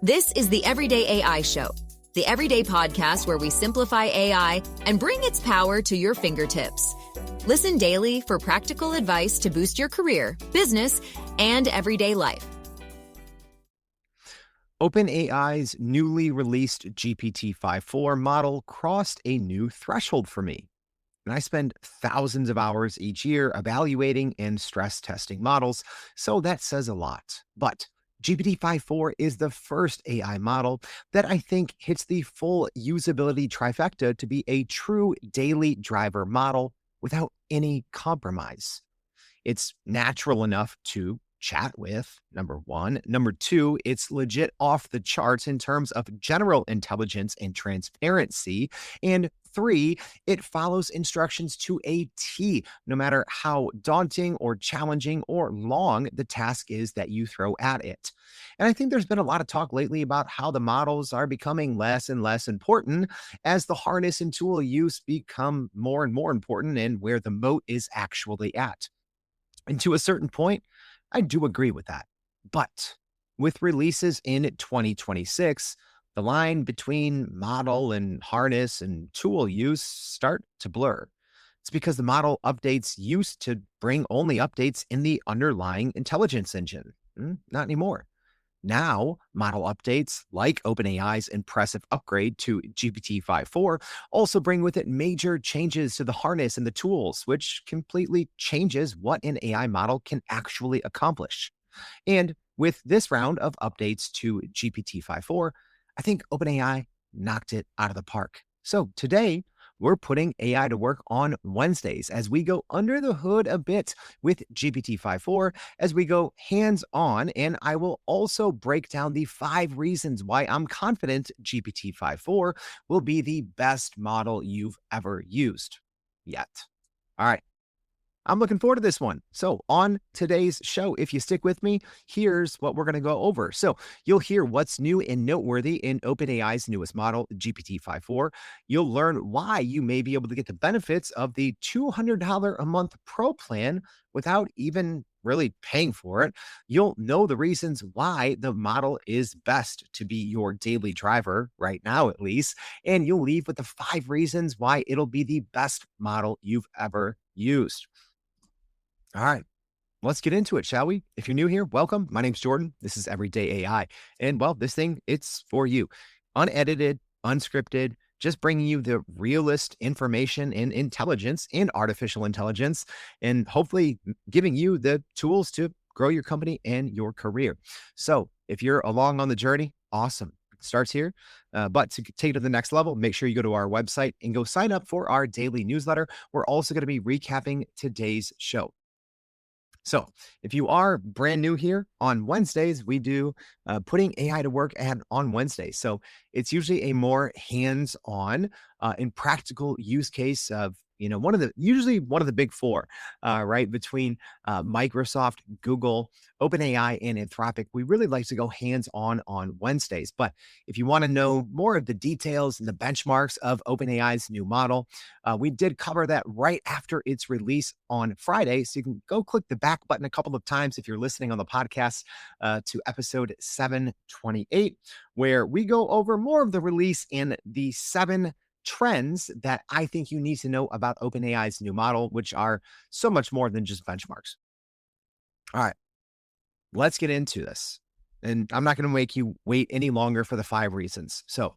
This is the Everyday AI Show, the everyday podcast where we simplify AI and bring its power to your fingertips. Listen daily for practical advice to boost your career, business, and everyday life. OpenAI's newly released GPT-5.4 model crossed a new threshold for me. And I spend thousands of hours each year evaluating and stress testing models, so that says a lot. But GPT-5.4 is the first AI model that I think hits the full usability trifecta to be a true daily driver model without any compromise. It's natural enough to chat with, number one. Number two, it's legit off the charts in terms of general intelligence and transparency. And three, it follows instructions to a T, no matter how daunting or challenging or long the task is that you throw at it. And I think there's been a lot of talk lately about how the models are becoming less and less important as the harness and tool use become more and more important and where the moat is actually at. And to a certain point, I do agree with that. But with releases in 2026, the line between model and harness and tool use start to blur. It's because the model updates used to bring only updates in the underlying intelligence engine. Not anymore. Now, model updates like OpenAI's impressive upgrade to GPT-5.4 also bring with it major changes to the harness and the tools, which completely changes what an AI model can actually accomplish. And with this round of updates to GPT-5.4, I think OpenAI knocked it out of the park. So today, we're putting AI to work on Wednesdays as we go under the hood a bit with GPT-5.4, as we go hands-on, and I will also break down the 5 reasons why I'm confident GPT-5.4 will be the best model you've ever used yet. All right. I'm looking forward to this one. So on today's show, if you stick with me, here's what we're going to go over. So you'll hear what's new and noteworthy in OpenAI's newest model, GPT-5.4. You'll learn why you may be able to get the benefits of the $200 a month Pro plan without even really paying for it. You'll know the reasons why the model is best to be your daily driver right now, at least. And you'll leave with the 5 reasons why it'll be the best model you've ever used. All right, let's get into it, shall we? If you're new here, welcome. My name's Jordan. This is Everyday AI. And well, this thing, it's for you. Unedited, unscripted, just bringing you the realest information and intelligence in artificial intelligence, and hopefully giving you the tools to grow your company and your career. So if you're along on the journey, awesome. It starts here. But to take it to the next level, make sure you go to our website and go sign up for our daily newsletter. We're also going to be recapping today's show. So if you are brand new here, on Wednesdays, we do putting AI to work on Wednesdays. So it's usually a more hands-on and practical use case of, usually one of the big 4, right? Between Microsoft, Google, OpenAI, and Anthropic. We really like to go hands-on on Wednesdays. But if you want to know more of the details and the benchmarks of OpenAI's new model, we did cover that right after its release on Friday. So you can go click the back button a couple of times if you're listening on the podcast to episode 728, where we go over more of the release and the 7 trends that I think you need to know about OpenAI's new model, which are so much more than just benchmarks. All right, let's get into this. And I'm not going to make you wait any longer for the 5 reasons. So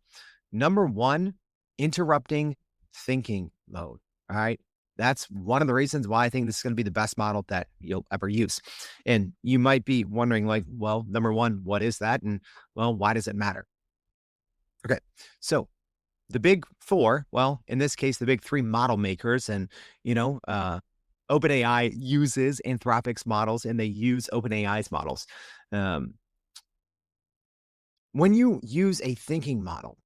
number 1, interrupting thinking mode. All right. That's one of the reasons why I think this is going to be the best model that you'll ever use. And you might be wondering, like, well, number 1, what is that? And well, why does it matter? Okay. So the big 4, well, in this case, the big 3 model makers, and, OpenAI uses Anthropic's models and they use OpenAI's models. When you use a thinking model,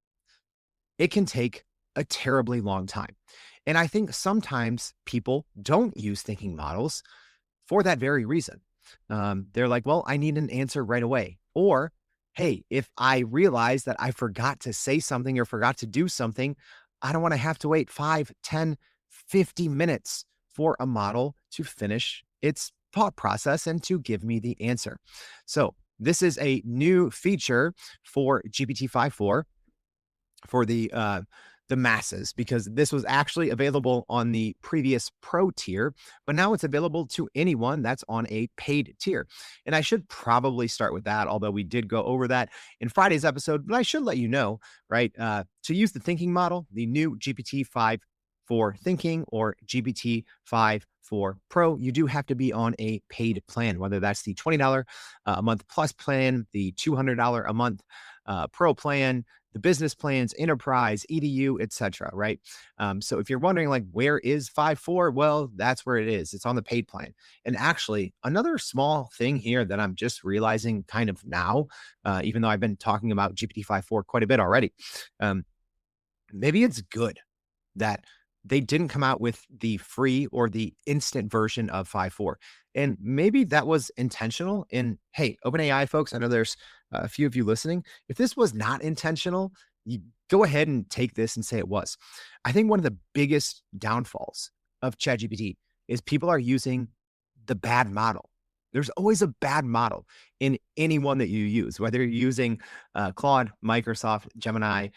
it can take a terribly long time. And I think sometimes people don't use thinking models for that very reason. They're like, well, I need an answer right away. Or, hey, if I realize that I forgot to say something or forgot to do something, I don't want to have to wait 5, 10, 50 minutes for a model to finish its thought process and to give me the answer. So This is a new feature for GPT-5.4 for the masses, because this was actually available on the previous Pro tier, but now it's available to anyone that's on a paid tier. And I should probably start with that, although we did go over that in Friday's episode, but I should let you know, right? To use the thinking model, the new GPT-5.4 Thinking or GPT-5.4 Pro, you do have to be on a paid plan, whether that's the $20 a month plus plan, the $200 a month Pro plan, the business plans, enterprise, EDU, etc. Right. So if you're wondering, like, where is 5.4? Well, that's where it is. It's on the paid plan. And actually, another small thing here that I'm just realizing kind of now, even though I've been talking about GPT-5.4 quite a bit already, maybe it's good that they didn't come out with the free or the instant version of 5.4. And maybe that was intentional. And hey, OpenAI folks, I know there's a few of you listening. If this was not intentional, you go ahead and take this and say it was. I think one of the biggest downfalls of ChatGPT is people are using the bad model. There's always a bad model in any one that you use, whether you're using Claude, Microsoft, Gemini,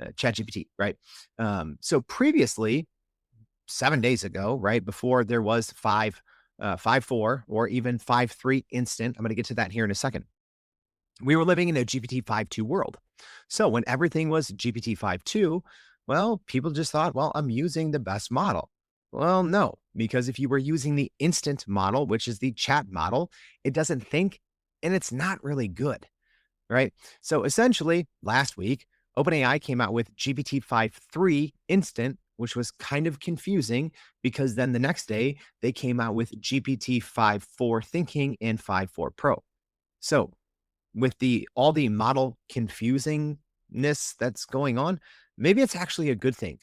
ChatGPT, right? So previously, 7 days ago, right before there was 5.4 or even 5.3 instant, I'm going to get to that here in a second, we were living in a GPT 5.2 world. So when everything was GPT 5.2, well, people just thought, well, I'm using the best model. Well, no, because if you were using the instant model, which is the chat model, it doesn't think and it's not really good, right? So essentially, last week, OpenAI came out with GPT 5.3 instant, which was kind of confusing because then the next day they came out with GPT 5.4 Thinking and 5.4 Pro. So with all the model confusingness that's going on, maybe it's actually a good thing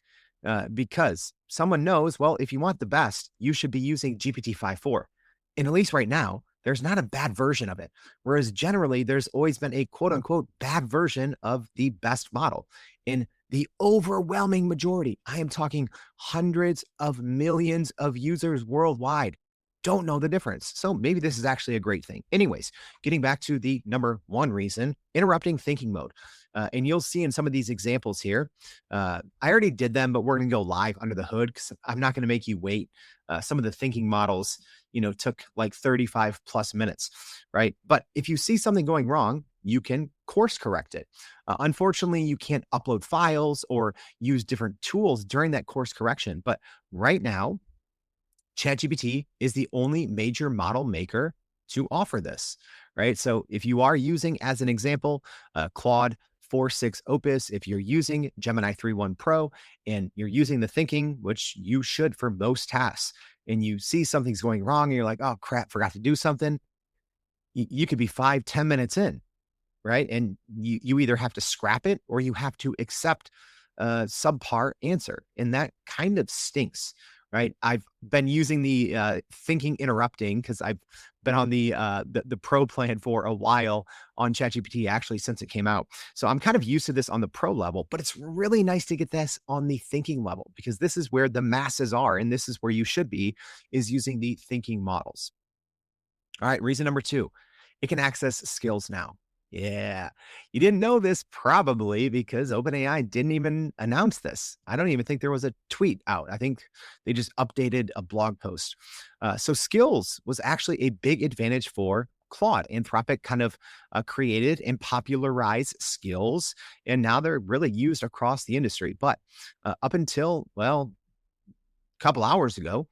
because someone knows, well, if you want the best, you should be using GPT 5.4. And at least right now, there's not a bad version of it. Whereas generally, there's always been a quote unquote bad version of the best model. In the overwhelming majority, I am talking hundreds of millions of users worldwide, don't know the difference. So maybe this is actually a great thing. Anyways, getting back to the number one reason, interrupting thinking mode. And you'll see in some of these examples here, I already did them, but we're going to go live under the hood because I'm not going to make you wait. Some of the thinking models, took like 35 plus minutes, right? But if you see something going wrong, you can course correct it. Unfortunately, you can't upload files or use different tools during that course correction. But right now, ChatGPT is the only major model maker to offer this, right? So if you are using, as an example, Claude 4.6 Opus, if you're using Gemini 3.1 Pro and you're using the thinking, which you should for most tasks, and you see something's going wrong and you're like, oh crap, forgot to do something, you could be 5-10 minutes in, right? And you either have to scrap it or you have to accept a subpar answer. And that kind of stinks, right? I've been using the thinking interrupting because I've been on the Pro plan for a while on ChatGPT, actually, since it came out. So I'm kind of used to this on the Pro level, but it's really nice to get this on the thinking level because this is where the masses are. And this is where you should be, is using the thinking models. All right, reason number two, it can access skills now. Yeah, you didn't know this probably because OpenAI didn't even announce this. I don't even think there was a tweet out. I think they just updated a blog post. So skills was actually a big advantage for Claude. Anthropic kind of created and popularized skills, and now they're really used across the industry. But up until, well, couple hours ago,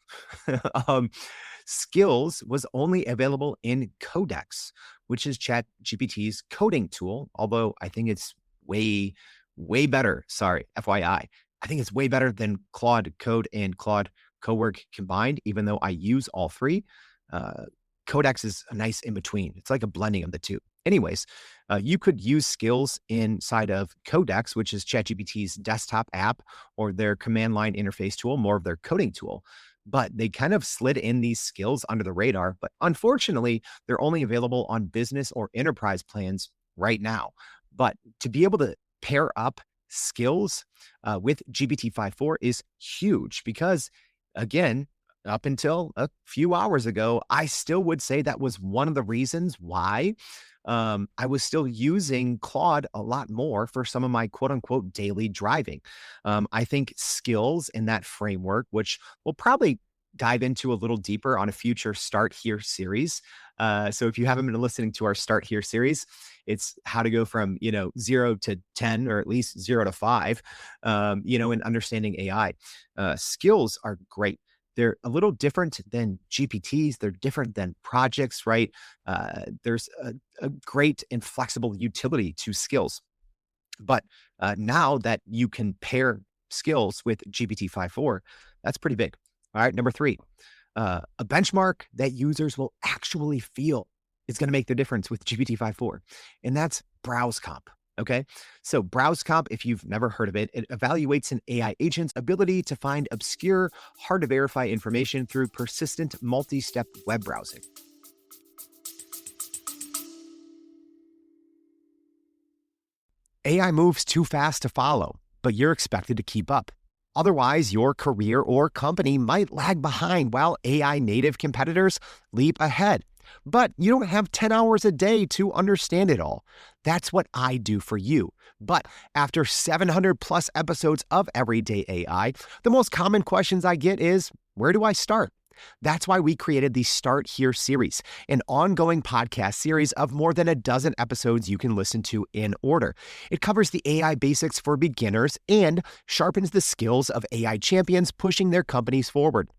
skills was only available in Codecs, which is ChatGPT's coding tool. Although I think it's way, way better. Sorry, FYI. I think it's way better than Claude Code and Claude Cowork combined, even though I use all three. Codecs is a nice in between. It's like a blending of the two. Anyways, you could use skills inside of Codecs, which is ChatGPT's desktop app or their command line interface tool, more of their coding tool. But they kind of slid in these skills under the radar. But unfortunately, they're only available on business or enterprise plans right now. But to be able to pair up skills with GPT-5.4 is huge because, again, up until a few hours ago, I still would say that was one of the reasons why I was still using Claude a lot more for some of my quote unquote daily driving. I think skills in that framework, which we'll probably dive into a little deeper on a future Start Here series. So if you haven't been listening to our Start Here series, it's how to go from, 0 to 10, or at least 0 to 5, in understanding AI. Skills are great. They're a little different than GPTs. They're different than projects, right? There's a great and flexible utility to skills. But now that you can pair skills with GPT-5.4, that's pretty big. All right, number 3, a benchmark that users will actually feel is going to make the difference with GPT-5.4, and that's browse comp. Okay, so browse comp, if you've never heard of it, it evaluates an AI agent's ability to find obscure, hard to verify information through persistent multi-step web browsing. AI moves too fast to follow, but you're expected to keep up. Otherwise, your career or company might lag behind while AI native competitors leap ahead. But you don't have 10 hours a day to understand it all. That's what I do for you. But after 700 plus episodes of Everyday AI, the most common questions I get is, where do I start? That's why we created the Start Here series, an ongoing podcast series of more than a dozen episodes you can listen to in order. It covers the AI basics for beginners and sharpens the skills of AI champions pushing their companies forward.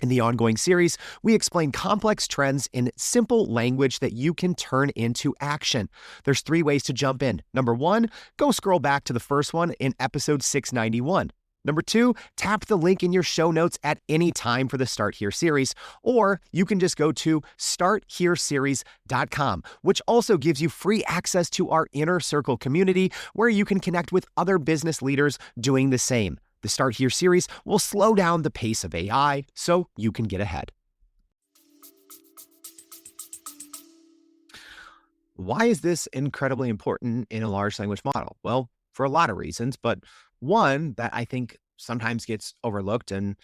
In the ongoing series, we explain complex trends in simple language that you can turn into action. There's 3 ways to jump in. Number 1, go scroll back to the first one in episode 691. Number 2, tap the link in your show notes at any time for the Start Here series, or you can just go to starthereseries.com, which also gives you free access to our Inner Circle community where you can connect with other business leaders doing the same. The Start Here series will slow down the pace of AI so you can get ahead. Why is this incredibly important in a large language model? Well, for a lot of reasons, but one that I think sometimes gets overlooked, and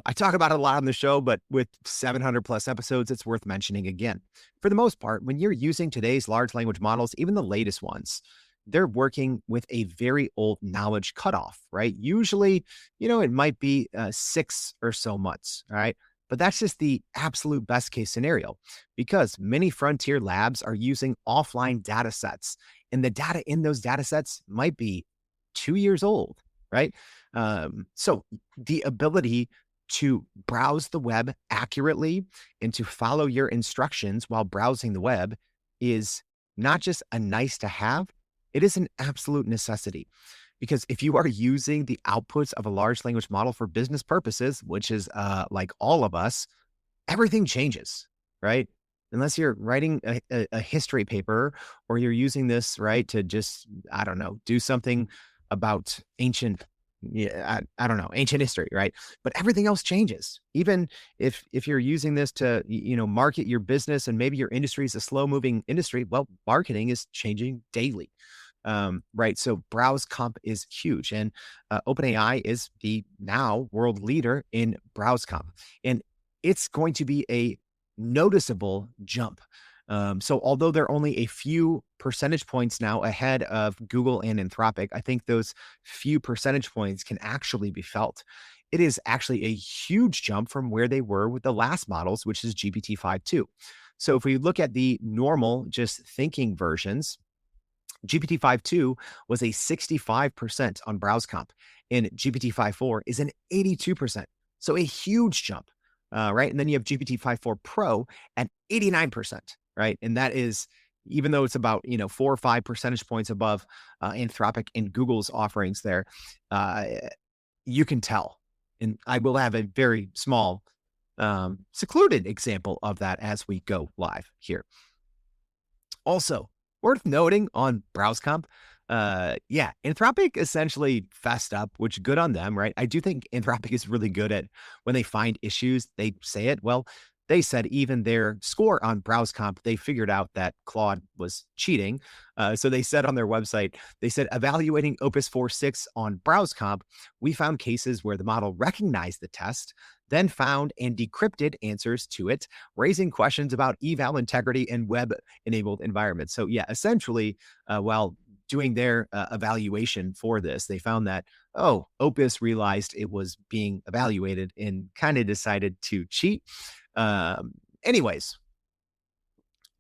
I talk about it a lot on the show, but with 700 plus episodes, it's worth mentioning again. For the most part, when you're using today's large language models, even the latest ones, they're working with a very old knowledge cutoff, right? Usually, it might be 6 or so months, all right? But that's just the absolute best case scenario because many frontier labs are using offline data sets, and the data in those data sets might be 2 years old, right? So the ability to browse the web accurately and to follow your instructions while browsing the web is not just a nice to have, it is an absolute necessity. Because if you are using the outputs of a large language model for business purposes, which is like all of us, everything changes, right? Unless you're writing a history paper or you're using this, right, to just, I don't know, do something about ancient, I don't know, ancient history, right? But everything else changes. Even if you're using this to, market your business and maybe your industry is a slow moving industry, well, marketing is changing daily. Right. So browse comp is huge. And OpenAI is the now world leader in browse comp. And it's going to be a noticeable jump. So although they're only a few percentage points now ahead of Google and Anthropic, I think those few percentage points can actually be felt. It is actually a huge jump from where they were with the last models, which is GPT-5.2. So if we look at the normal, just thinking versions, GPT-5.2 was a 65% on browse comp, and GPT-5.4 is an 82%. So a huge jump, right? And then you have GPT-5.4 Pro at 89%, right? And that is, even though it's about 4 or 5 percentage points above Anthropic and Google's offerings there, you can tell. And I will have a very small, secluded example of that as we go live here. Also, worth noting on browse comp, Anthropic essentially fessed up, which good on them, right? I do think Anthropic is really good at when they find issues, they say it. Well, they said even their score on browse comp, they figured out that Claude was cheating. So they said on their website, they said, evaluating Opus 4.6 on browse comp, we found cases where the model recognized the test, then found and decrypted answers to it, raising questions about eval integrity and web-enabled environments. So yeah, essentially, while doing their evaluation for this, they found that, oh, Opus realized it was being evaluated and kind of decided to cheat. Anyways,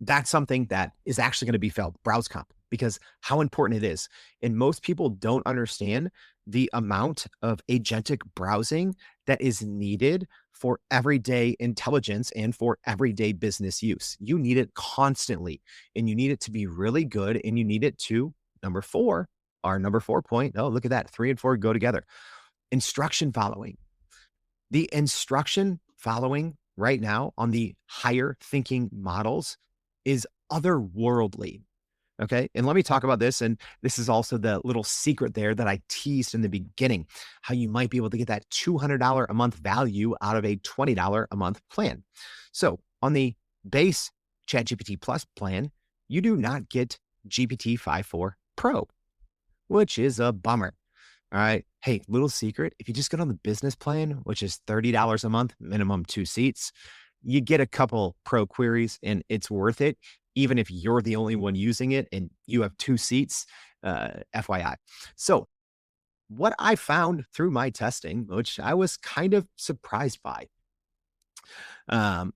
that's something that is actually going to be felt, browse comp, because how important it is. And most people don't understand the amount of agentic browsing that is needed for everyday intelligence and for everyday business use. You need it constantly, and you need it to be really good, and you need it to, number four, our number 4 point. Oh, look at that. 3 and 4 go together. Instruction following. The instruction following right now on the higher thinking models is otherworldly. Okay. And let me talk about this. And this is also the little secret there that I teased in the beginning, how you might be able to get that $200 a month value out of a $20 a month plan. So on the base ChatGPT Plus plan, you do not get GPT-5.4 Pro, which is a bummer. All right. Hey, little secret. If you just get on the business plan, which is $30 a month, minimum 2 seats, you get a couple pro queries and it's worth it, even if you're the only one using it and you have 2 seats, FYI. So what I found through my testing, which I was kind of surprised by,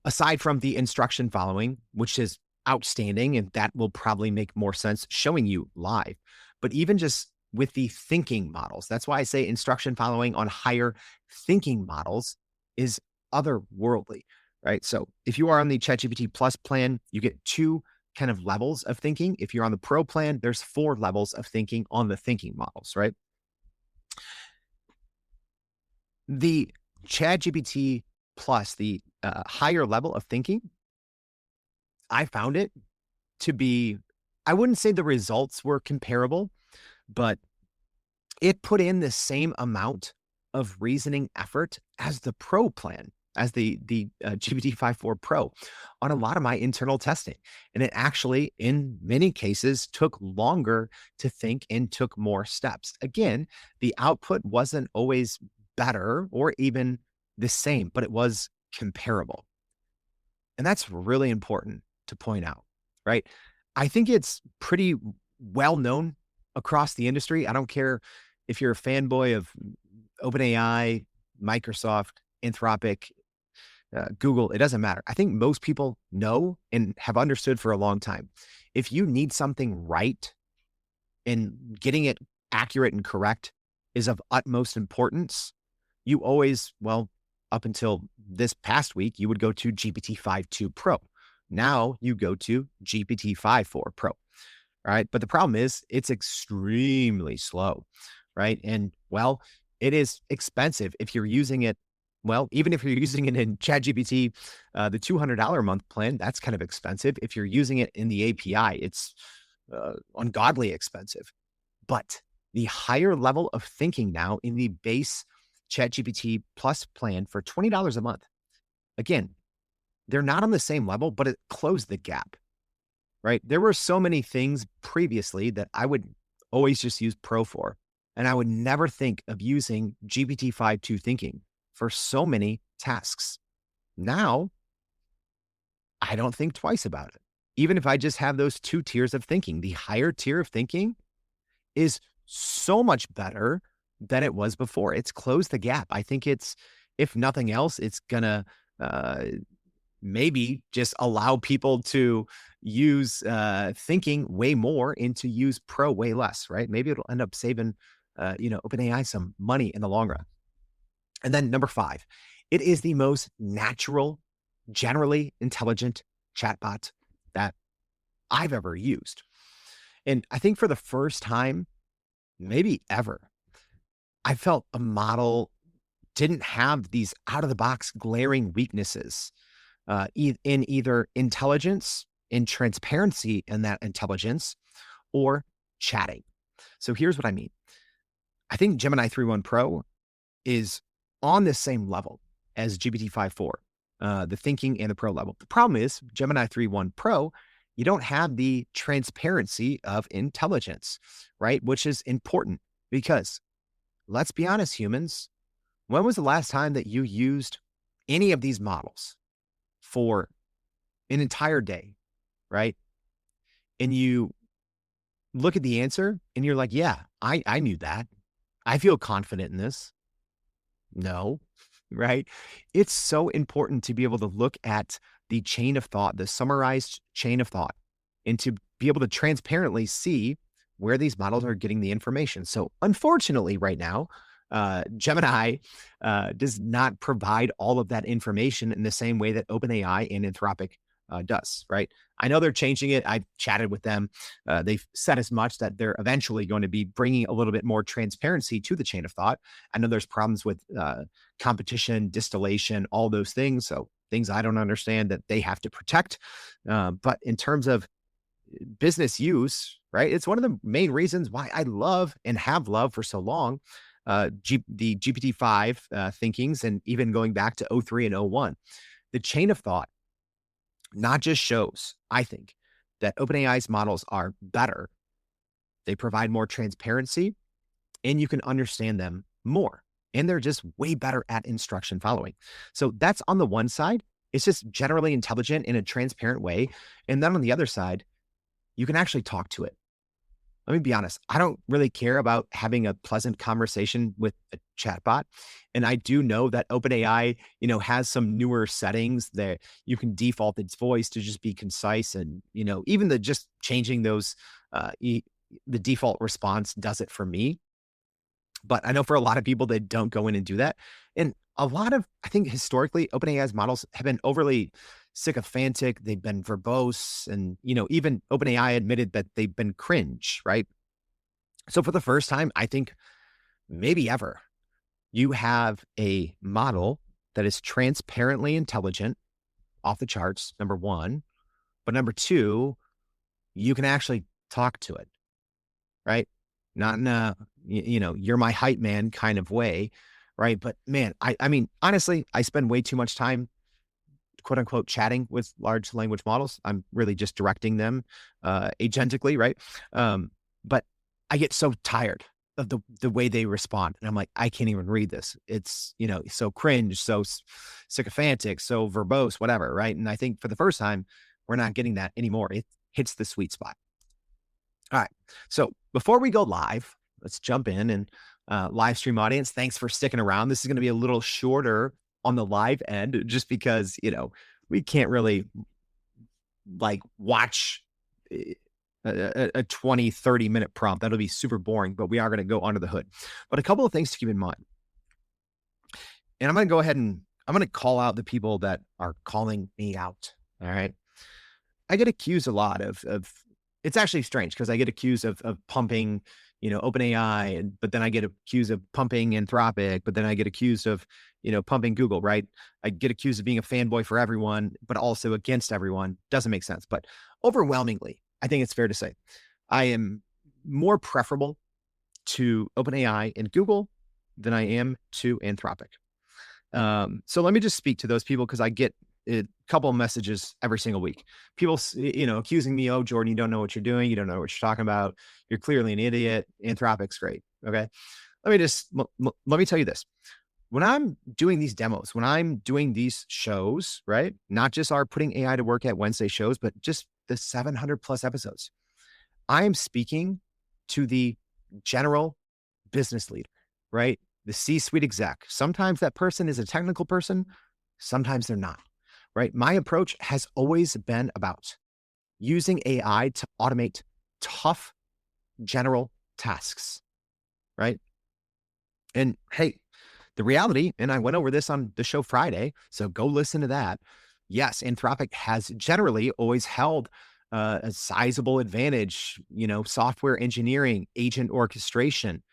aside from the instruction following, which is outstanding, and that will probably make more sense showing you live, but even just with the thinking models, that's why I say instruction following on higher thinking models is otherworldly, right? So if you are on the ChatGPT Plus plan, you get 2 kind of levels of thinking. If you're on the Pro plan, there's 4 levels of thinking on the thinking models, right? The ChatGPT Plus, the higher level of thinking, I found it to be, I wouldn't say the results were comparable, but it put in the same amount of reasoning effort as the Pro plan, as the GPT-5.4 Pro on a lot of my internal testing. And it actually, in many cases, took longer to think and took more steps. Again, the output wasn't always better or even the same, but it was comparable. And that's really important to point out, right? I think it's pretty well known across the industry. I don't care if you're a fanboy of OpenAI, Microsoft, Anthropic, Google, it doesn't matter. I think most people know and have understood for a long time. If you need something right and getting it accurate and correct is of utmost importance, you always, well, up until this past week, you would go to GPT-5.2 Pro. Now you go to GPT-5.4 Pro, right? But the problem is it's extremely slow, right? And well, it is expensive if you're using it. Well, even if you're using it in ChatGPT, the $200 a month plan, that's kind of expensive. If you're using it in the API, it's ungodly expensive. But the higher level of thinking now in the base ChatGPT Plus plan for $20 a month, again, they're not on the same level, but it closed the gap, right? There were so many things previously that I would always just use Pro for, and I would never think of using GPT-5.2 thinking for so many tasks. Now, I don't think twice about it. Even if I just have those 2 tiers of thinking, the higher tier of thinking is so much better than it was before. It's closed the gap. I think it's, if nothing else, it's gonna maybe just allow people to use thinking way more and to use Pro way less, right? Maybe it'll end up saving, OpenAI some money in the long run. And then number 5, it is the most natural, generally intelligent chatbot that I've ever used. And I think for the first time, maybe ever, I felt a model didn't have these out of the box glaring weaknesses in either intelligence, in transparency in that intelligence, or chatting. So here's what I mean. I think Gemini 3.1 Pro is on the same level as GPT-5.4, the thinking and the Pro level. The problem is Gemini 3.1 Pro, you don't have the transparency of intelligence, right? Which is important because let's be honest, humans, when was the last time that you used any of these models for an entire day, right? And you look at the answer and you're like, yeah, I knew that. I feel confident in this. No, right? It's so important to be able to look at the chain of thought, the summarized chain of thought, and to be able to transparently see where these models are getting the information. So, unfortunately, right now, Gemini does not provide all of that information in the same way that OpenAI and Anthropic does, right? I know they're changing it. I've chatted with them. They've said as much that they're eventually going to be bringing a little bit more transparency to the chain of thought. I know there's problems with competition, distillation, all those things. So things I don't understand that they have to protect. But in terms of business use, right, it's one of the main reasons why I love and have loved for so long the GPT-5 thinkings, and even going back to '03 and '01. The chain of thought not just shows, I think, that OpenAI's models are better. They provide more transparency and you can understand them more. And they're just way better at instruction following. So that's on the one side. It's just generally intelligent in a transparent way. And then on the other side, you can actually talk to it. Let me be honest. I don't really care about having a pleasant conversation with a chatbot. And I do know that OpenAI, has some newer settings that you can default its voice to just be concise. And, even the just changing those, the default response does it for me. But I know for a lot of people, they don't go in and do that. And I think historically, OpenAI's models have been overly sycophantic. They've been verbose. And, even OpenAI admitted that they've been cringe, right? So for the first time, I think maybe ever, you have a model that is transparently intelligent, off the charts, number one. But number two, you can actually talk to it, right? Not in a, you're my hype man kind of way, right? But man, I mean, honestly, I spend way too much time, quote unquote, chatting with large language models. I'm really just directing them agentically, right? But I get so tired of the way they respond. And I'm like, I can't even read this. It's, so cringe, so sycophantic, so verbose, whatever, right? And I think for the first time, we're not getting that anymore. It hits the sweet spot. All right. So before we go live, let's jump in and live stream audience. Thanks for sticking around. This is going to be a little shorter on the live end, just because, we can't really watch a 20, 30-minute prompt. That'll be super boring, but we are going to go under the hood. But a couple of things to keep in mind. And I'm going to go ahead and I'm going to call out the people that are calling me out. All right. I get accused a lot of it's actually strange because I get accused of pumping, OpenAI, but then I get accused of pumping Anthropic, but then I get accused of, pumping Google, right? I get accused of being a fanboy for everyone, but also against everyone. Doesn't make sense. But overwhelmingly, I think it's fair to say I am more preferable to OpenAI and Google than I am to Anthropic. So let me just speak to those people because I get a couple of messages every single week. People, accusing me, oh, Jordan, you don't know what you're doing. You don't know what you're talking about. You're clearly an idiot. Anthropic's great. Okay. Let me tell you this. When I'm doing these demos, when I'm doing these shows, right? Not just our putting AI to work at Wednesday shows, but just the 700 plus episodes, I am speaking to the general business leader, right? The C-suite exec. Sometimes that person is a technical person. Sometimes they're not. Right? My approach has always been about using AI to automate tough general tasks, right? And hey, the reality, and I went over this on the show Friday, so go listen to that. Yes, Anthropic has generally always held a sizable advantage, software engineering, agent orchestration,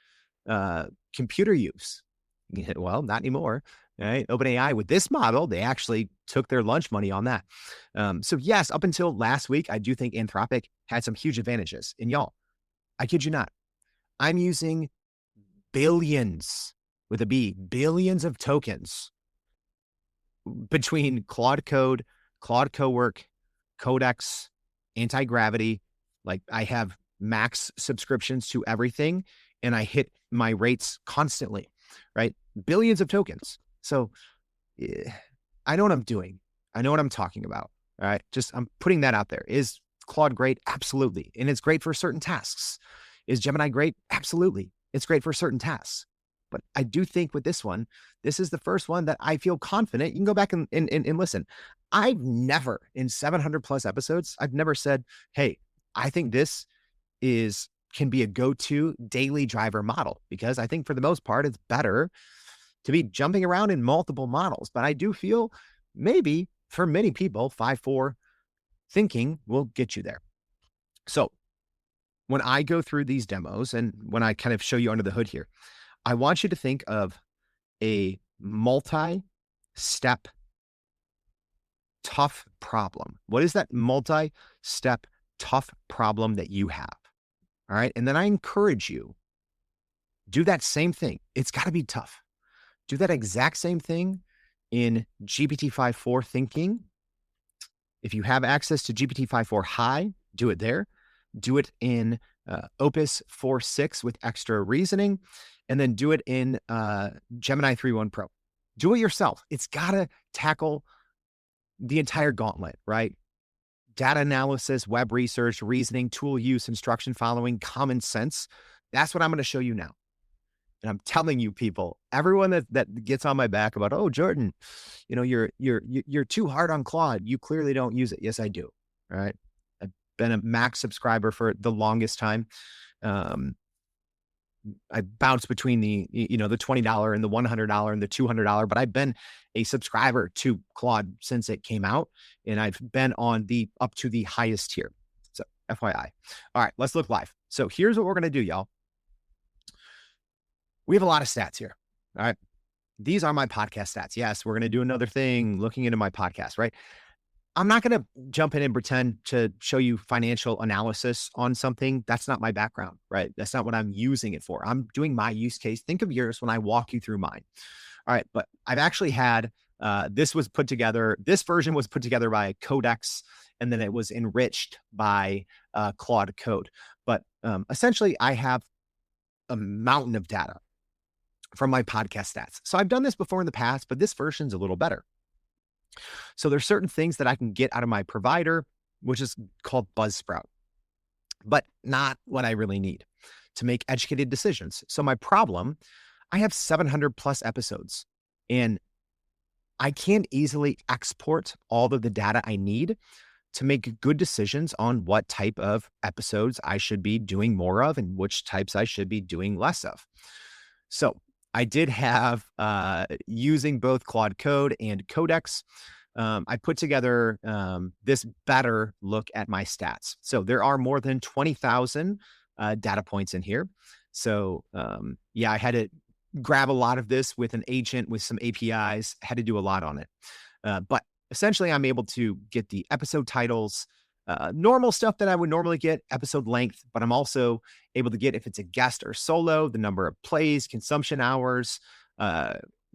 computer use. Well, not anymore. Right? OpenAI with this model, they actually took their lunch money on that. So yes, up until last week, I do think Anthropic had some huge advantages. And y'all, I kid you not, I'm using billions with a B, billions of tokens between Claude Code, Claude Cowork, Codecs, Anti-Gravity. I have max subscriptions to everything and I hit my rates constantly, right? Billions of tokens. So I know what I'm doing. I know what I'm talking about. All right. Just I'm putting that out there. Is Claude great? Absolutely. And it's great for certain tasks. Is Gemini great? Absolutely. It's great for certain tasks. But I do think with this one, this is the first one that I feel confident. You can go back and listen. I've never, in 700 plus episodes, I've never said, hey, I think this can be a go-to daily driver model, because I think for the most part, it's better to be jumping around in multiple models. But I do feel maybe for many people, 5.4 thinking will get you there. So when I go through these demos and when I kind of show you under the hood here, I want you to think of a multi-step tough problem. What is that multi-step tough problem that you have? All right. And then I encourage you, do that same thing. It's got to be tough. Do that exact same thing in GPT-5.4 thinking. If you have access to GPT-5.4 High, do it there. Do it in Opus 4.6 with extra reasoning, and then do it in Gemini 3.1 Pro. Do it yourself. It's got to tackle the entire gauntlet, right? Data analysis, web research, reasoning, tool use, instruction following, common sense. That's what I'm going to show you now. And I'm telling you, people, everyone that gets on my back about, oh, Jordan, you're too hard on Claude. You clearly don't use it. Yes, I do. All right. I've been a Max subscriber for the longest time. I bounce between the $20 and the $100 and the $200, but I've been a subscriber to Claude since it came out, and I've been on up to the highest tier. So FYI. All right, let's look live. So here's what we're going to do, y'all. We have a lot of stats here. All right. These are my podcast stats. Yes, we're going to do another thing looking into my podcast, right? I'm not going to jump in and pretend to show you financial analysis on something. That's not my background, right? That's not what I'm using it for. I'm doing my use case. Think of yours when I walk you through mine. All right. But I've actually had, this version was put together by Codecs, and then it was enriched by Claude Code. But essentially, I have a mountain of data from my podcast stats. So I've done this before in the past, but this version's a little better. So there's certain things that I can get out of my provider, which is called Buzzsprout, but not what I really need to make educated decisions. So my problem, I have 700 plus episodes, and I can't easily export all of the data I need to make good decisions on what type of episodes I should be doing more of and which types I should be doing less of. So I did have, using both Claude Code and Codecs, I put together this better look at my stats. So there are more than 20,000 data points in here. So I had to grab a lot of this with an agent with some APIs, had to do a lot on it. But essentially, I'm able to get the episode titles, normal stuff that I would normally get, episode length, but I'm also able to get, if it's a guest or solo, the number of plays, consumption hours,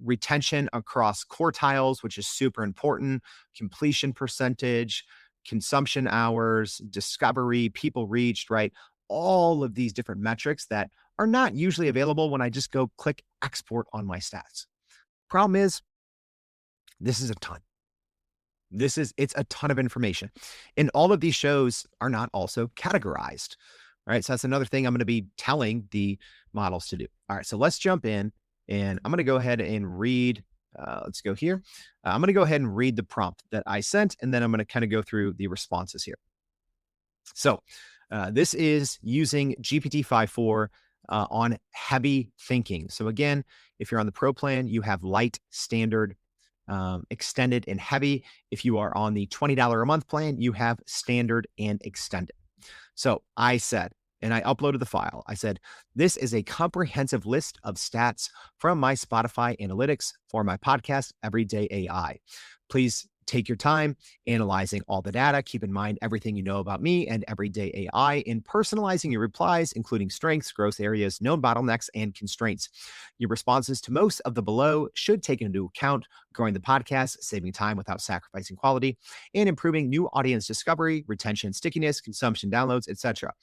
retention across quartiles, which is super important, completion percentage, consumption hours, discovery, people reached, right? All of these different metrics that are not usually available when I just go click export on my stats. Problem is, this is a ton. It's a ton of information. And all of these shows are not also categorized. All right. So that's another thing I'm going to be telling the models to do. All right. So let's jump in, and I'm going to go ahead and read. Let's go here. I'm going to go ahead and read the prompt that I sent, and then I'm going to kind of go through the responses here. So this is using GPT-5.4 on heavy thinking. So again, if you're on the Pro plan, you have light, standard, extended, and heavy. If you are on the $20 a month plan, you have standard and extended. So I said, and I uploaded the file, I said, this is a comprehensive list of stats from my Spotify analytics for my podcast, Everyday AI. Please take your time analyzing all the data. Keep in mind everything you know about me and Everyday AI in personalizing your replies, including strengths, growth areas, known bottlenecks, and constraints. Your responses to most of the below should take into account growing the podcast, saving time without sacrificing quality, and improving new audience discovery, retention, stickiness, consumption, downloads, etc.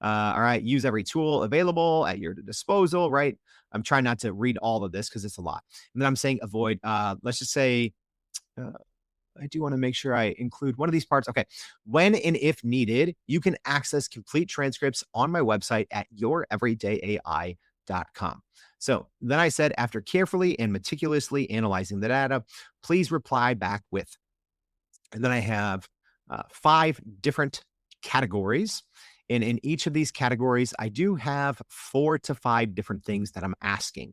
All right, use every tool available at your disposal, right? I'm trying not to read all of this because it's a lot. And then I'm saying avoid, let's just say, Uh, I do want to make sure I include one of these parts. Okay. When and if needed, you can access complete transcripts on my website at youreverydayai.com. So then I said, after carefully and meticulously analyzing the data, please reply back with. And then I have 5 different categories. And in each of these categories, I do have 4 to 5 different things that I'm asking.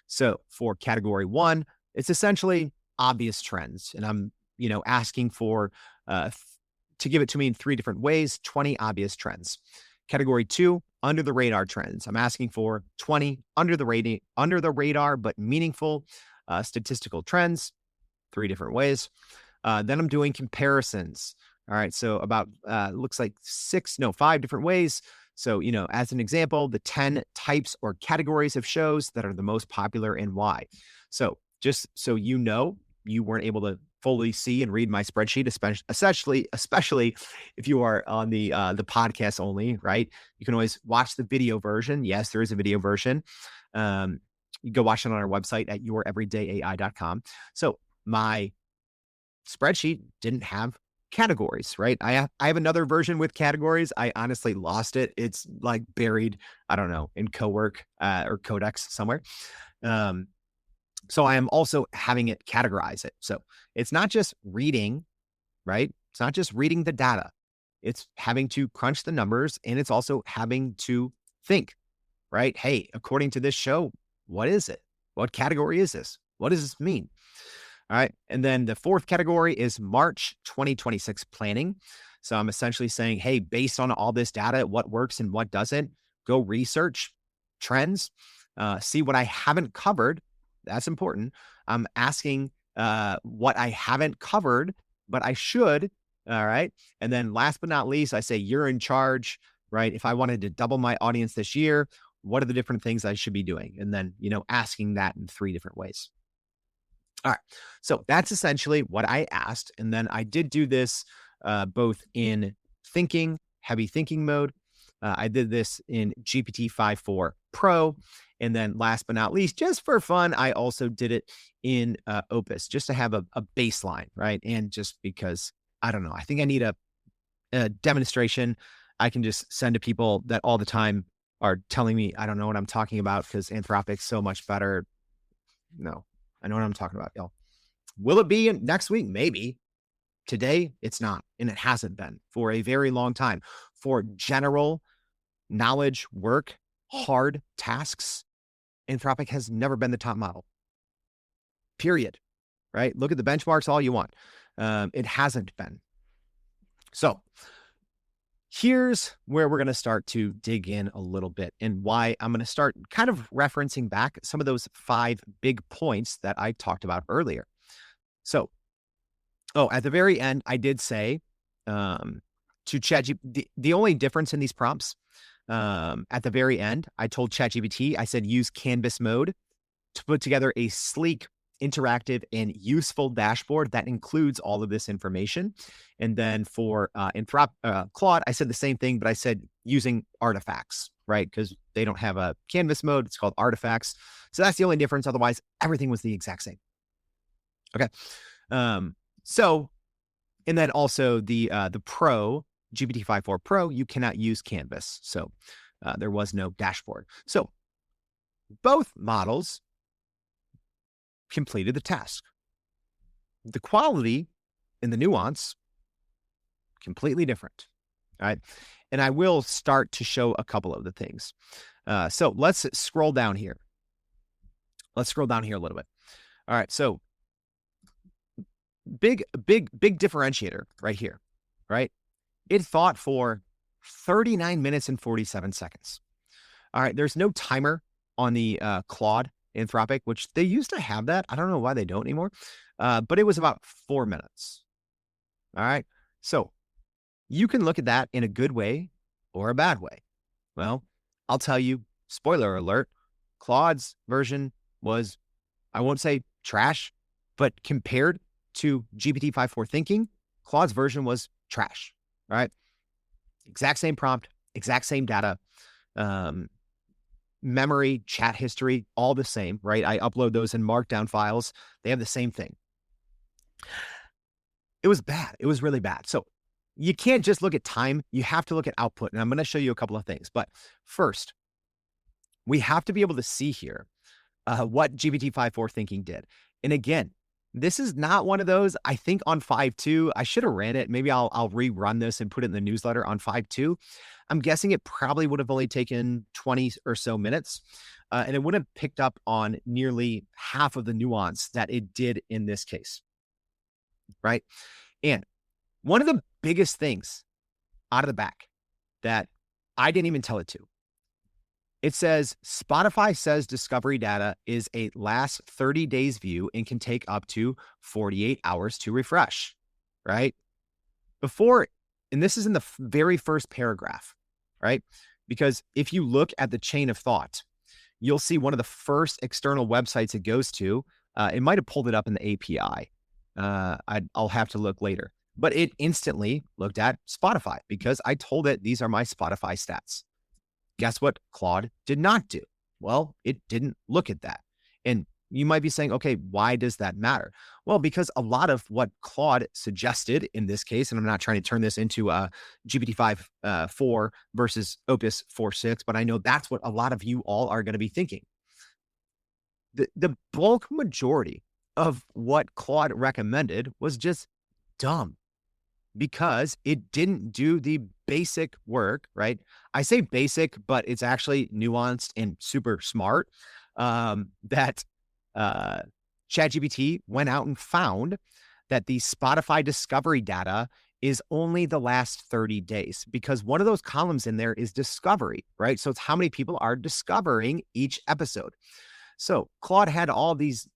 So for category 1, it's essentially obvious trends. And I'm, asking for to give it to me in 3 different ways, 20 obvious trends. Category 2, under the radar trends. I'm asking for 20 under the radar, but meaningful statistical trends, 3 different ways. Then I'm doing comparisons. All right. So about looks like 5 different ways. So, as an example, the 10 types or categories of shows that are the most popular and why. So just so you weren't able to fully see and read my spreadsheet, especially if you are on the podcast only, right? You can always watch the video version. Yes, there is a video version. You go watch it on our website at youreverydayai.com. So my spreadsheet didn't have categories, right? I have another version with categories. I honestly lost it. It's like buried, I don't know, in Cowork or Codecs somewhere. So I am also having it categorize it. So it's not just reading, right? It's not just reading the data. It's having to crunch the numbers, and it's also having to think, right? Hey, according to this show, what is it? What category is this? What does this mean? All right. And then the 4th category is March 2026 planning. So I'm essentially saying, hey, based on all this data, what works and what doesn't, go research trends, see what I haven't covered. That's important. I'm asking what I haven't covered, but I should. All right. And then last but not least, I say you're in charge, right? If I wanted to double my audience this year, what are the different things I should be doing? And then, asking that in 3 different ways. All right. So that's essentially what I asked. And then I did do this both in heavy thinking mode. I did this in GPT-5.4 Pro. And then last but not least, just for fun, I also did it in Opus just to have a baseline, right? And just because, I don't know, I think I need a demonstration I can just send to people that all the time are telling me I don't know what I'm talking about because Anthropic's so much better. No, I know what I'm talking about, y'all. Will it be next week? Maybe. Today, it's not, and it hasn't been for a very long time. For general knowledge work, hard tasks, Anthropic has never been the top model. Period. Right? Look at the benchmarks all you want. It hasn't been. So here's where we're going to start to dig in a little bit and why I'm going to start kind of referencing back some of those 5 big points that I talked about earlier. So, at the very end, I did say to ChatGPT, the only difference in these prompts at the very end, I told ChatGPT, I said, use Canvas mode to put together a sleek, interactive, and useful dashboard that includes all of this information. And then for Claude, I said the same thing, but I said using artifacts, right? Because they don't have a Canvas mode. It's called artifacts. So that's the only difference. Otherwise, everything was the exact same. Okay. So, and then also the Pro, GPT-5.4 Pro, you cannot use Canvas. So there was no dashboard. So both models completed the task. The quality and the nuance, completely different. All right. And I will start to show a couple of the things. So let's scroll down here. Let's scroll down here a little bit. All right. So big differentiator right here, right? It thought for 39 minutes and 47 seconds. All right. There's no timer on the Claude Anthropic, which they used to have that. I don't know why they don't anymore. But it was about 4 minutes. All right. So you can look at that in a good way or a bad way. Well, I'll tell you, spoiler alert, Claude's version was, I won't say trash, but compared to GPT-5.4 Thinking, Claude's version was trash, right? Exact same prompt, exact same data, memory, chat history, all the same, right? I upload those in markdown files. They have the same thing. It was bad. It was really bad. So you can't just look at time. You have to look at output. And I'm going to show you a couple of things. But first, we have to be able to see here what GPT-5.4 Thinking did. And again, this is not one of those. I think on 5.2, I should have ran it. Maybe I'll rerun this and put it in the newsletter on 5.2. I'm guessing it probably would have only taken 20 or so minutes, and it would have picked up on nearly half of the nuance that it did in this case, right? And one of the biggest things out of the back that I didn't even tell it to, it says Spotify says discovery data is a last 30 days view and can take up to 48 hours to refresh, right? Before, and this is in the very first paragraph, right? Because if you look at the chain of thought, you'll see one of the first external websites it goes to. It might have pulled it up in the API. I'll have to look later. But it instantly looked at Spotify because I told it these are my Spotify stats. Guess what Claude did not do? Well, it didn't look at that. And you might be saying, okay, why does that matter? Well, because a lot of what Claude suggested in this case, and I'm not trying to turn this into a GPT-5.4 versus Opus 4.6, but I know that's what a lot of you all are going to be thinking. The bulk majority of what Claude recommended was just dumb, because it didn't do the basic work, right? I say basic, but it's actually nuanced and super smart, that ChatGPT went out and found that the Spotify discovery data is only the last 30 days, because one of those columns in there is discovery, right? So it's how many people are discovering each episode. So Claude had all these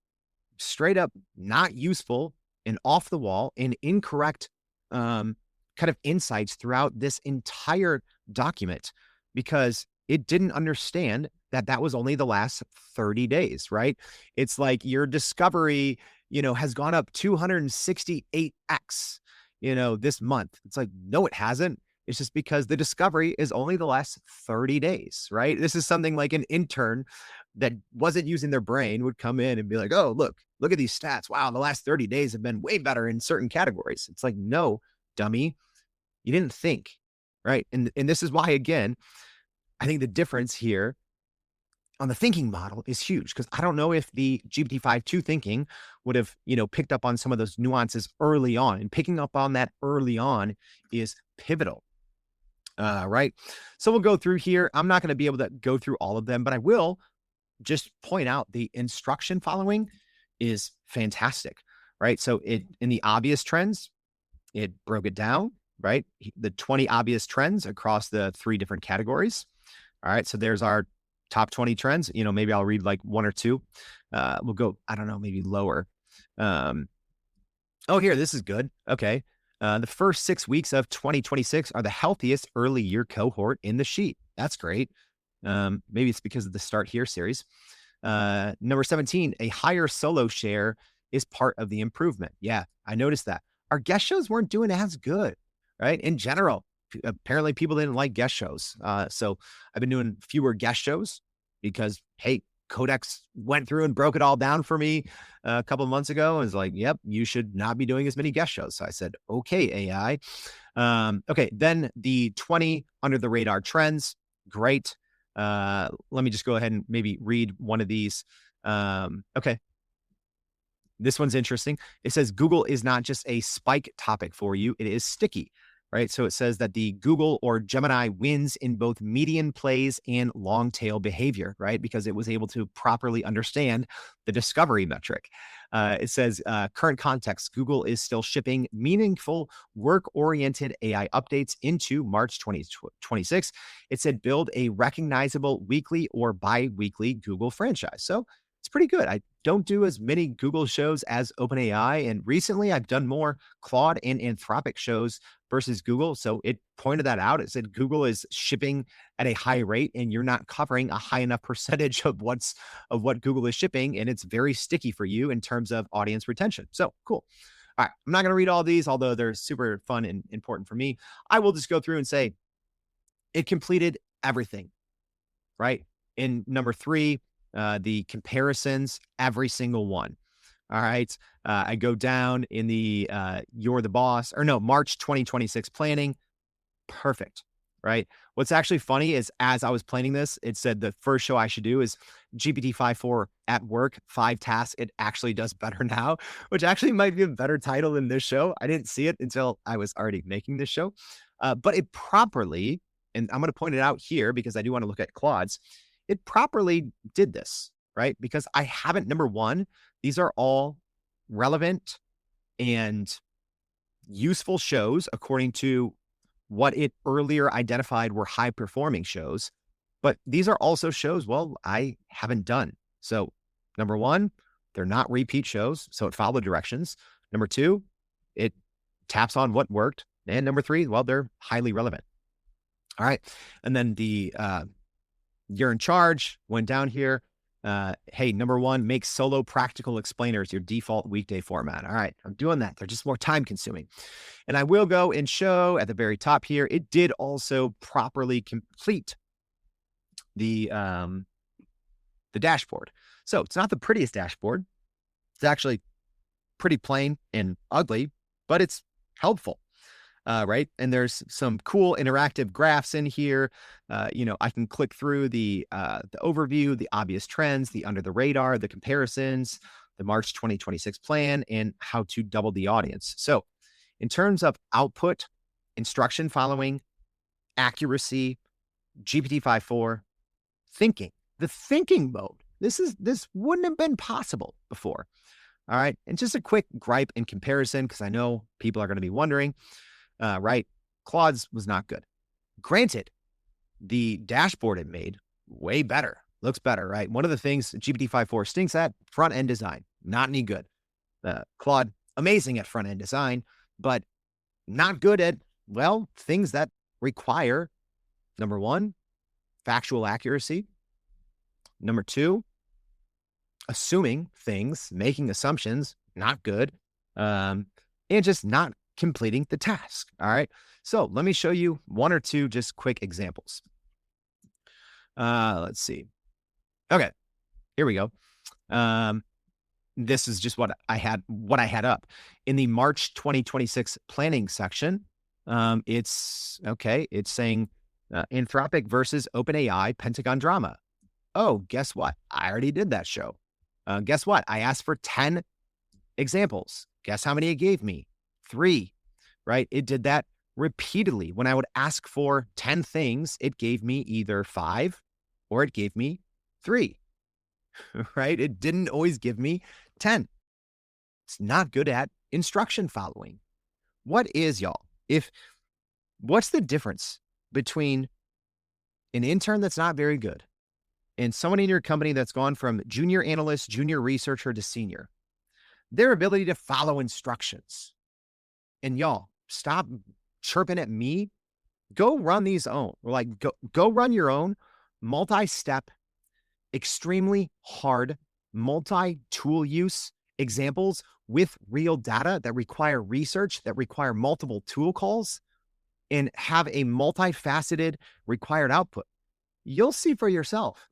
straight up not useful and off the wall and incorrect kind of insights throughout this entire document, because it didn't understand that that was only the last 30 days, right? It's like your discovery, has gone up 268x, this month. It's like, no, it hasn't. It's just because the discovery is only the last 30 days, right? This is something like an intern that wasn't using their brain would come in and be like, oh, look at these stats. Wow, the last 30 days have been way better in certain categories. It's like, no, dummy, you didn't think, right? And this is why, again, I think the difference here on the thinking model is huge, because I don't know if the GPT-5.2 thinking would have, picked up on some of those nuances early on, and picking up on that early on is pivotal. Right. So we'll go through here. I'm not going to be able to go through all of them, but I will just point out the instruction following is fantastic, right? So in the obvious trends, it broke it down, right? The 20 obvious trends across the 3 different categories. All right. So there's our top 20 trends. Maybe I'll read like 1 or 2. We'll go, I don't know, maybe lower. Here, this is good. Okay. The first 6 weeks of 2026 are the healthiest early year cohort in the sheet. That's great. Maybe it's because of the Start Here series. Number 17, a higher solo share is part of the improvement. Yeah, I noticed that. Our guest shows weren't doing as good, right? In general, apparently people didn't like guest shows. So I've been doing fewer guest shows because, hey, Codecs went through and broke it all down for me a couple of months ago. And was like, yep, you should not be doing as many guest shows. So I said, okay, AI. Okay, then the 20 under the radar trends. Great. Let me just go ahead and maybe read one of these. Okay. This one's interesting. It says Google is not just a spike topic for you, it is sticky, right? So it says that the Google or Gemini wins in both median plays and long tail behavior, right? Because it was able to properly understand the discovery metric. It says current context, Google is still shipping meaningful work-oriented AI updates into March 2026. It said build a recognizable weekly or bi-weekly Google franchise. So it's pretty good. I don't do as many Google shows as OpenAI. And recently I've done more Claude and Anthropic shows versus Google. So it pointed that out. It said Google is shipping at a high rate and you're not covering a high enough percentage of what Google is shipping. And it's very sticky for you in terms of audience retention. So cool. All right. I'm not going to read all these, although they're super fun and important for me. I will just go through and say it completed everything, right? In number 3, the comparisons, every single one. All right. I go down in the You're the Boss, or no, March 2026 planning. Perfect. Right. What's actually funny is as I was planning this, it said the first show I should do is GPT-5.4 at work, 5 tasks. It actually does better now, which actually might be a better title than this show. I didn't see it until I was already making this show. But it properly, and I'm going to point it out here because I do want to look at Claude's, it properly did this, right? Because I haven't, number one, these are all relevant and useful shows according to what it earlier identified were high performing shows. But these are also shows, well, I haven't done. So number one, they're not repeat shows. So it followed directions. Number two, it taps on what worked. And number three, well, they're highly relevant. All right. And then the You're in Charge went down here. Hey, number one, make solo practical explainers your default weekday format. All right, I'm doing that. They're just more time consuming. And I will go and show at the very top here, it did also properly complete the dashboard. So it's not the prettiest dashboard. It's actually pretty plain and ugly, but it's helpful. Right. And there's some cool interactive graphs in here. I can click through the overview, the obvious trends, the under the radar, the comparisons, the March 2026 plan, and how to double the audience. So in terms of output, instruction following, accuracy, GPT-5.4, thinking, the thinking mode, this wouldn't have been possible before. All right. And just a quick gripe in comparison, because I know people are going to be wondering. Right. Claude's was not good. Granted, the dashboard it made, way better. Looks better, right? One of the things GPT-5.4 stinks at, front-end design. Not any good. Claude, amazing at front-end design, but not good at, well, things that require, number one, factual accuracy. Number two, assuming things, making assumptions, not good. And just not completing the task. All right. So let me show you one or two just quick examples. Let's see. Okay. Here we go. This is just what I had up in the March 2026 planning section. It's saying Anthropic versus OpenAI Pentagon drama. Oh, guess what? I already did that show. Guess what? I asked for 10 examples. Guess how many it gave me? 3, right? It did that repeatedly. When I would ask for 10 things, it gave me either 5 or it gave me 3, right? It didn't always give me 10. It's not good at instruction following. What is, y'all? What's the difference between an intern that's not very good and someone in your company that's gone from junior analyst, junior researcher to senior? Their ability to follow instructions. And y'all, stop chirping at me. Go run these own. Like, go run your own multi-step, extremely hard, multi-tool use examples with real data that require research, that require multiple tool calls, and have a multifaceted required output. You'll see for yourself.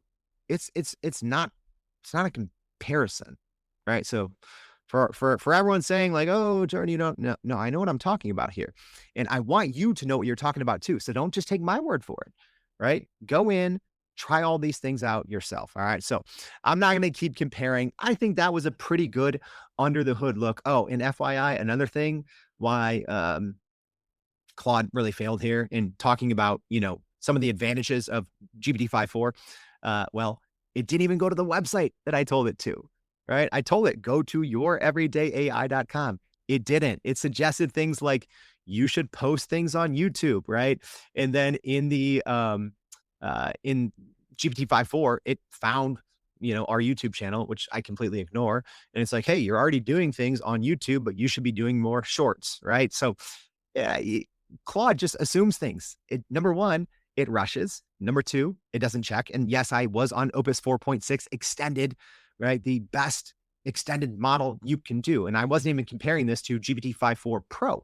It's not a comparison, right? So for everyone saying like, oh, Jordan, you don't know. No, I know what I'm talking about here. And I want you to know what you're talking about too. So don't just take my word for it, right? Go in, try all these things out yourself. All right. So I'm not going to keep comparing. I think that was a pretty good under the hood look. Oh, and FYI, another thing why Claude really failed here in talking about, some of the advantages of GPT-5.4. Well, it didn't even go to the website that I told it to. Right? I told it, go to youreverydayai.com. It didn't. It suggested things like you should post things on YouTube, right? And then in the in GPT-5.4, it found, our YouTube channel, which I completely ignore. And it's like, hey, you're already doing things on YouTube, but you should be doing more shorts, right? So yeah, Claude just assumes things. Number one, it rushes. Number two, it doesn't check. And yes, I was on Opus 4.6 extended, right? The best extended model you can do. And I wasn't even comparing this to GPT-5.4 Pro.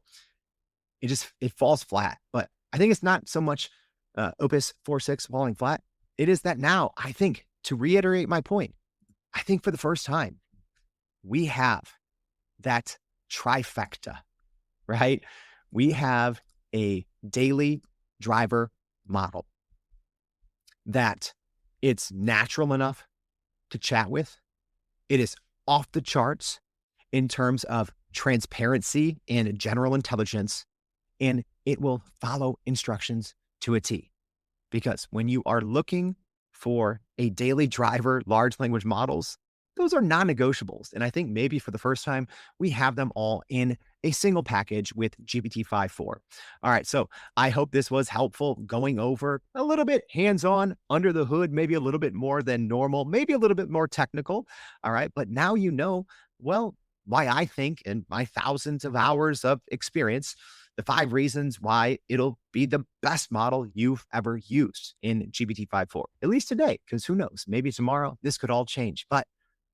It falls flat. But I think it's not so much Opus 4.6 falling flat. It is that now, I think, to reiterate my point, I think for the first time, we have that trifecta, right? We have a daily driver model that it's natural enough to chat with. It is off the charts in terms of transparency and general intelligence, and it will follow instructions to a T. Because when you are looking for a daily driver large language models, those are non-negotiables. And I think maybe for the first time, we have them all in a single package with GPT-5.4. All right, so I hope this was helpful going over a little bit hands-on, under the hood, maybe a little bit more than normal, maybe a little bit more technical. All right, but now you know, well, why I think in my thousands of hours of experience, the 5 reasons why it'll be the best model you've ever used in GPT-5.4, at least today, because who knows, maybe tomorrow this could all change. But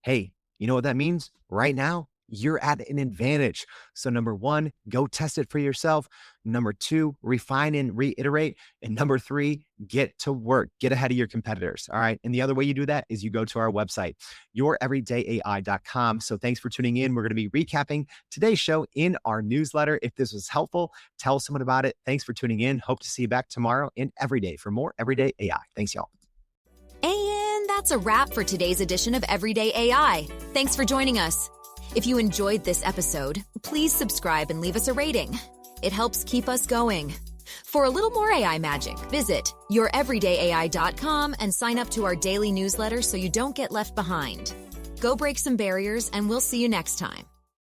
hey, you know what that means? Right now, you're at an advantage. So number 1, go test it for yourself. Number 2, refine and reiterate. And number 3, get to work, get ahead of your competitors. All right. And the other way you do that is you go to our website, youreverydayai.com. So thanks for tuning in. We're going to be recapping today's show in our newsletter. If this was helpful, tell someone about it. Thanks for tuning in. Hope to see you back tomorrow and every day for more Everyday AI. Thanks, y'all. And that's a wrap for today's edition of Everyday AI. Thanks for joining us. If you enjoyed this episode, please subscribe and leave us a rating. It helps keep us going. For a little more AI magic, visit youreverydayai.com and sign up to our daily newsletter so you don't get left behind. Go break some barriers, and we'll see you next time.